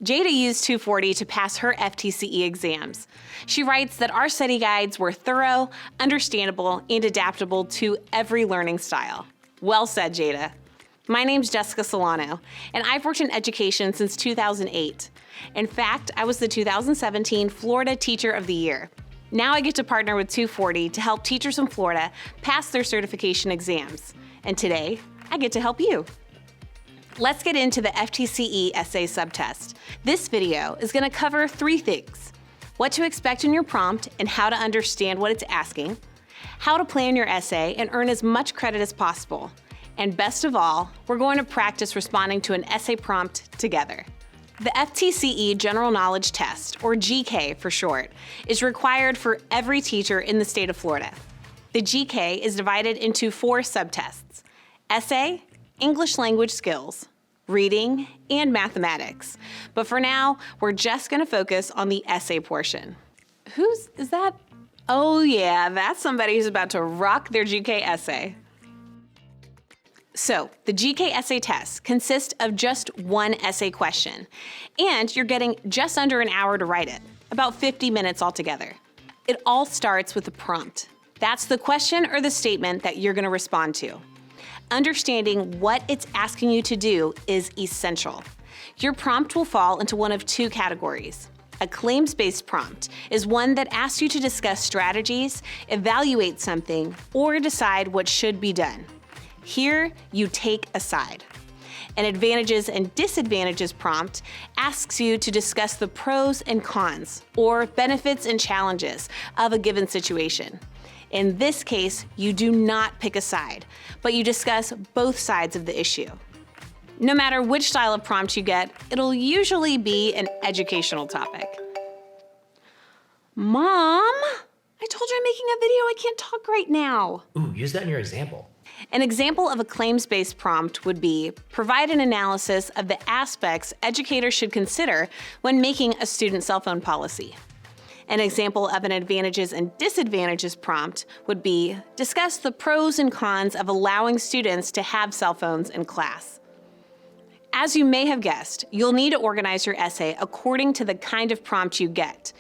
Jada used 240 to pass her FTCE exams. She writes that our study guides were thorough, understandable, and adaptable to every learning style. Well said, Jada. My name's Jessica Solano, and I've worked in education since 2008. In fact, I was the 2017 Florida Teacher of the Year. Now I get to partner with 240 to help teachers in Florida pass their certification exams. And today, I get to help you. Let's get into the FTCE essay subtest. This video is going to cover 3 things: what to expect in your prompt and how to understand what it's asking, how to plan your essay and earn as much credit as possible, and best of all, we're going to practice responding to an essay prompt together. The FTCE General Knowledge Test, or GK for short, is required for every teacher in the state of Florida. The GK is divided into 4 subtests: essay, English language skills, reading, and mathematics. But for now, we're just going to focus on the essay portion. Is that? Oh yeah, that's somebody who's about to rock their GK essay. So, the GK essay test consists of just one essay question, and you're getting just under an hour to write it, about 50 minutes altogether. It all starts with a prompt. That's the question or the statement that you're going to respond to. Understanding what it's asking you to do is essential. Your prompt will fall into one of 2 categories. A claims-based prompt is one that asks you to discuss strategies, evaluate something, or decide what should be done. Here, you take a side. An advantages and disadvantages prompt asks you to discuss the pros and cons, or benefits and challenges of a given situation. In this case, you do not pick a side, but you discuss both sides of the issue. No matter which style of prompt you get, it'll usually be an educational topic. Mom, I told you I'm making a video. I can't talk right now. Ooh, use that in your example. An example of a claims-based prompt would be, provide an analysis of the aspects educators should consider when making a student cell phone policy. An example of an advantages and disadvantages prompt would be, discuss the pros and cons of allowing students to have cell phones in class. As you may have guessed, you'll need to organize your essay according to the kind of prompt you get.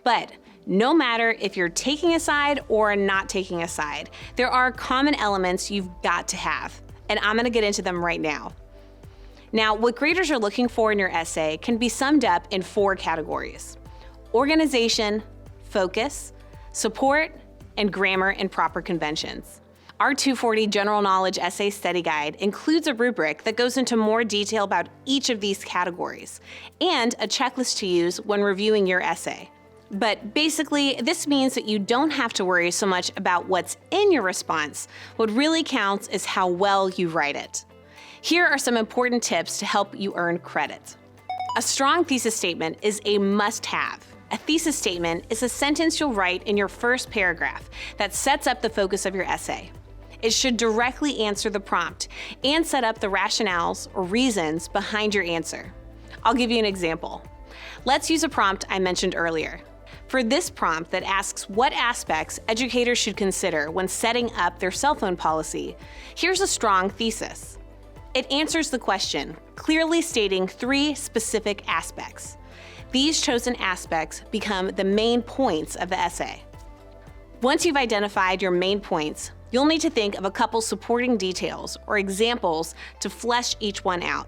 But no matter if you're taking a side or not taking a side, there are common elements you've got to have, and I'm going to get into them right now. Now, what graders are looking for in your essay can be summed up in 4 categories: organization, focus, support, and grammar and proper conventions. Our 240 General Knowledge Essay Study Guide includes a rubric that goes into more detail about each of these categories, and a checklist to use when reviewing your essay. But basically, this means that you don't have to worry so much about what's in your response. What really counts is how well you write it. Here are some important tips to help you earn credit. A strong thesis statement is a must-have. A thesis statement is a sentence you'll write in your first paragraph that sets up the focus of your essay. It should directly answer the prompt and set up the rationales or reasons behind your answer. I'll give you an example. Let's use a prompt I mentioned earlier. For this prompt that asks what aspects educators should consider when setting up their cell phone policy, here's a strong thesis. It answers the question, clearly stating 3 specific aspects. These chosen aspects become the main points of the essay. Once you've identified your main points, you'll need to think of a couple supporting details or examples to flesh each one out.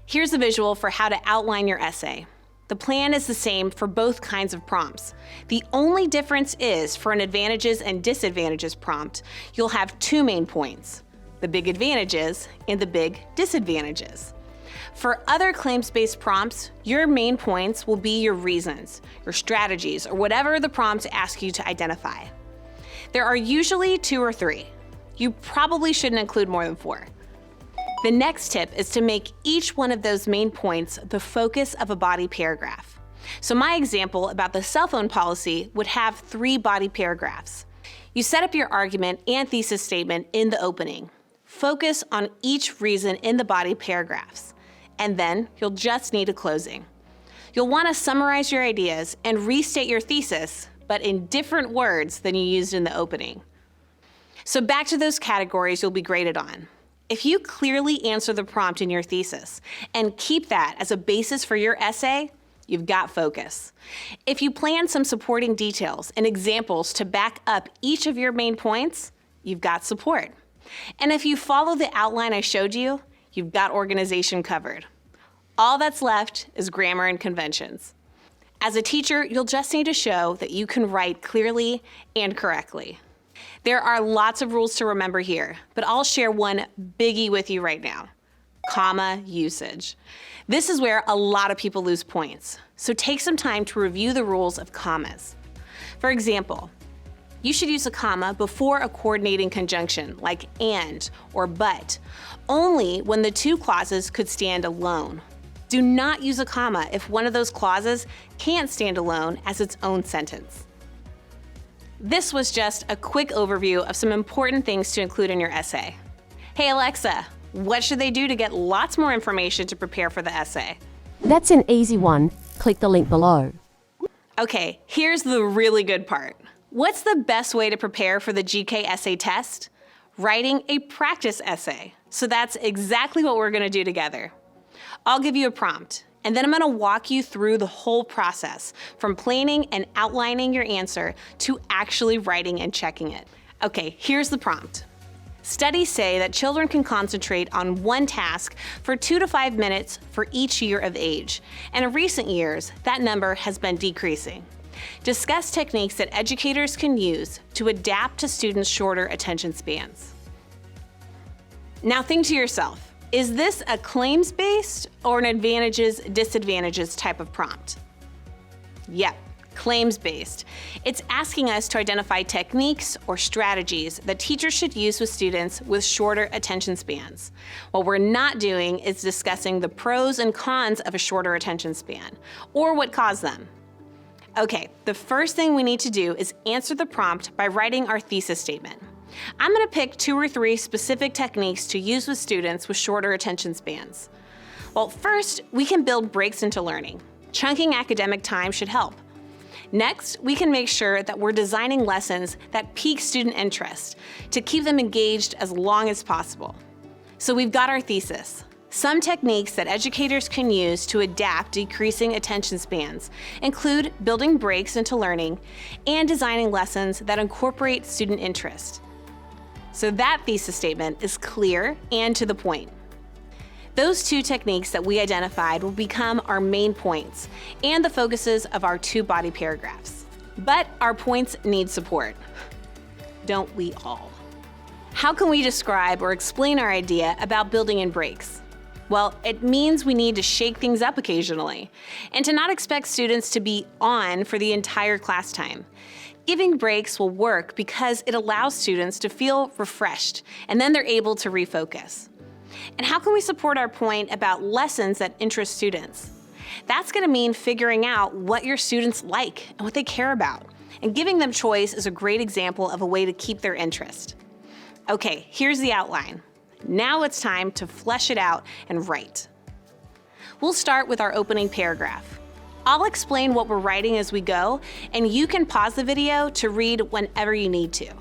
Here's a visual for how to outline your essay. The plan is the same for both kinds of prompts. The only difference is, for an advantages and disadvantages prompt, you'll have 2 main points: the big advantages and the big disadvantages. For other claims-based prompts, your main points will be your reasons, your strategies, or whatever the prompts ask you to identify. There are usually 2 or 3. You probably shouldn't include more than 4. The next tip is to make each one of those main points the focus of a body paragraph. So my example about the cell phone policy would have 3 body paragraphs. You set up your argument and thesis statement in the opening. Focus on each reason in the body paragraphs, and then you'll just need a closing. You'll want to summarize your ideas and restate your thesis, but in different words than you used in the opening. So back to those categories you'll be graded on. If you clearly answer the prompt in your thesis and keep that as a basis for your essay, you've got focus. If you plan some supporting details and examples to back up each of your main points, you've got support. And if you follow the outline I showed you, you've got organization covered. All that's left is grammar and conventions. As a teacher, you'll just need to show that you can write clearly and correctly. There are lots of rules to remember here, but I'll share one biggie with you right now: comma usage. This is where a lot of people lose points, so take some time to review the rules of commas. For example, you should use a comma before a coordinating conjunction like and or but, only when the two clauses could stand alone. Do not use a comma if one of those clauses can't stand alone as its own sentence. This was just a quick overview of some important things to include in your essay. Hey Alexa, what should they do to get lots more information to prepare for the essay? That's an easy one. Click the link below. Okay, here's the really good part. What's the best way to prepare for the GK essay test? Writing a practice essay. So that's exactly what we're gonna do together. I'll give you a prompt, and then I'm gonna walk you through the whole process, from planning and outlining your answer to actually writing and checking it. Okay, here's the prompt. Studies say that children can concentrate on one task for 2 to 5 minutes for each year of age, and in recent years, that number has been decreasing. Discuss techniques that educators can use to adapt to students' shorter attention spans. Now think to yourself, is this a claims-based or an advantages-disadvantages type of prompt? Yep, claims-based. It's asking us to identify techniques or strategies that teachers should use with students with shorter attention spans. What we're not doing is discussing the pros and cons of a shorter attention span, or what caused them. Okay, the first thing we need to do is answer the prompt by writing our thesis statement. I'm gonna pick 2 or 3 specific techniques to use with students with shorter attention spans. Well, first, we can build breaks into learning. Chunking academic time should help. Next, we can make sure that we're designing lessons that pique student interest to keep them engaged as long as possible. So we've got our thesis. Some techniques that educators can use to adapt decreasing attention spans include building breaks into learning and designing lessons that incorporate student interest. So that thesis statement is clear and to the point. Those 2 techniques that we identified will become our main points and the focuses of our 2 body paragraphs. But our points need support. Don't we all? How can we describe or explain our idea about building in breaks? Well, it means we need to shake things up occasionally and to not expect students to be on for the entire class time. Giving breaks will work because it allows students to feel refreshed, and then they're able to refocus. And how can we support our point about lessons that interest students? That's going to mean figuring out what your students like and what they care about, and giving them choice is a great example of a way to keep their interest. Okay, here's the outline. Now it's time to flesh it out and write. We'll start with our opening paragraph. I'll explain what we're writing as we go, and you can pause the video to read whenever you need to.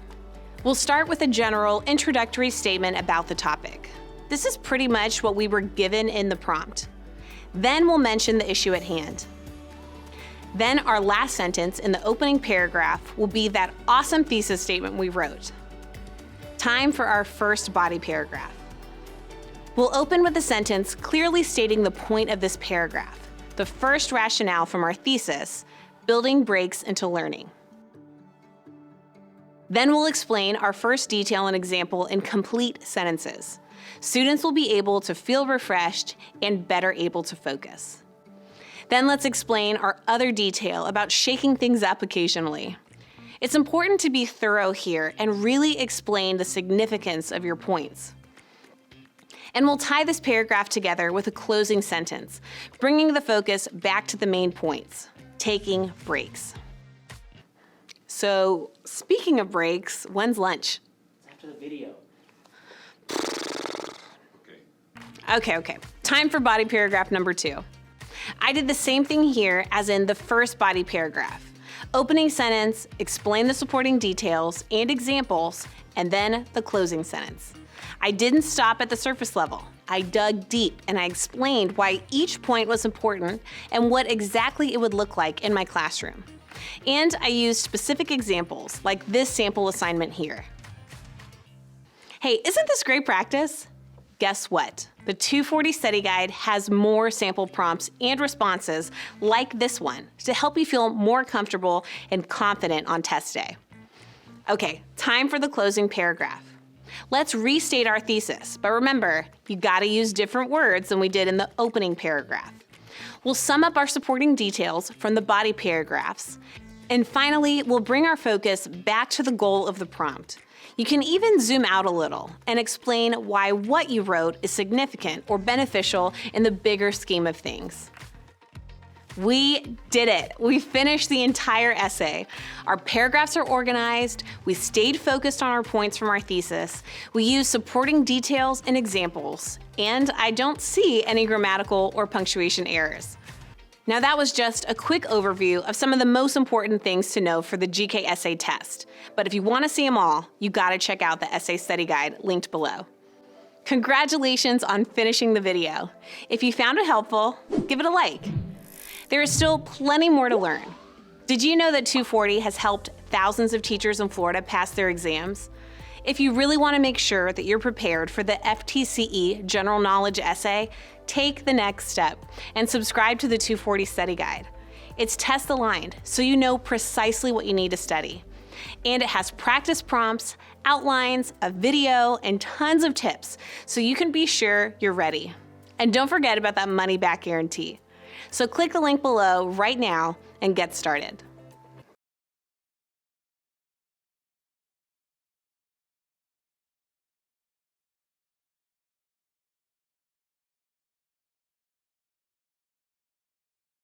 We'll start with a general introductory statement about the topic. This is pretty much what we were given in the prompt. Then we'll mention the issue at hand. Then our last sentence in the opening paragraph will be that awesome thesis statement we wrote. Time for our first body paragraph. We'll open with a sentence clearly stating the point of this paragraph. The first rationale from our thesis, building breaks into learning. Then we'll explain our first detail and example in complete sentences. Students will be able to feel refreshed and better able to focus. Then let's explain our other detail about shaking things up occasionally. It's important to be thorough here and really explain the significance of your points. And we'll tie this paragraph together with a closing sentence, bringing the focus back to the main points, taking breaks. So, speaking of breaks, when's lunch? After the video. Okay. Time for body paragraph number 2. I did the same thing here as in the first body paragraph. Opening sentence, explain the supporting details and examples, and then the closing sentence. I didn't stop at the surface level. I dug deep and I explained why each point was important and what exactly it would look like in my classroom. And I used specific examples, like this sample assignment here. Hey, isn't this great practice? Guess what? The 240 Study Guide has more sample prompts and responses like this one to help you feel more comfortable and confident on test day. Okay, time for the closing paragraph. Let's restate our thesis, but remember, you gotta use different words than we did in the opening paragraph. We'll sum up our supporting details from the body paragraphs. And finally, we'll bring our focus back to the goal of the prompt. You can even zoom out a little and explain why what you wrote is significant or beneficial in the bigger scheme of things. We did it. We finished the entire essay. Our paragraphs are organized, we stayed focused on our points from our thesis, we used supporting details and examples, and I don't see any grammatical or punctuation errors. Now that was just a quick overview of some of the most important things to know for the GK Essay test. But if you want to see them all, you gotta check out the Essay Study Guide linked below. Congratulations on finishing the video. If you found it helpful, give it a like. There is still plenty more to learn. Did you know that 240 has helped thousands of teachers in Florida pass their exams? If you really want to make sure that you're prepared for the FTCE General Knowledge Essay, take the next step and subscribe to the 240 Study Guide. It's test aligned, so you know precisely what you need to study. And it has practice prompts, outlines, a video, and tons of tips, so you can be sure you're ready. And don't forget about that money-back guarantee. So click the link below right now and get started.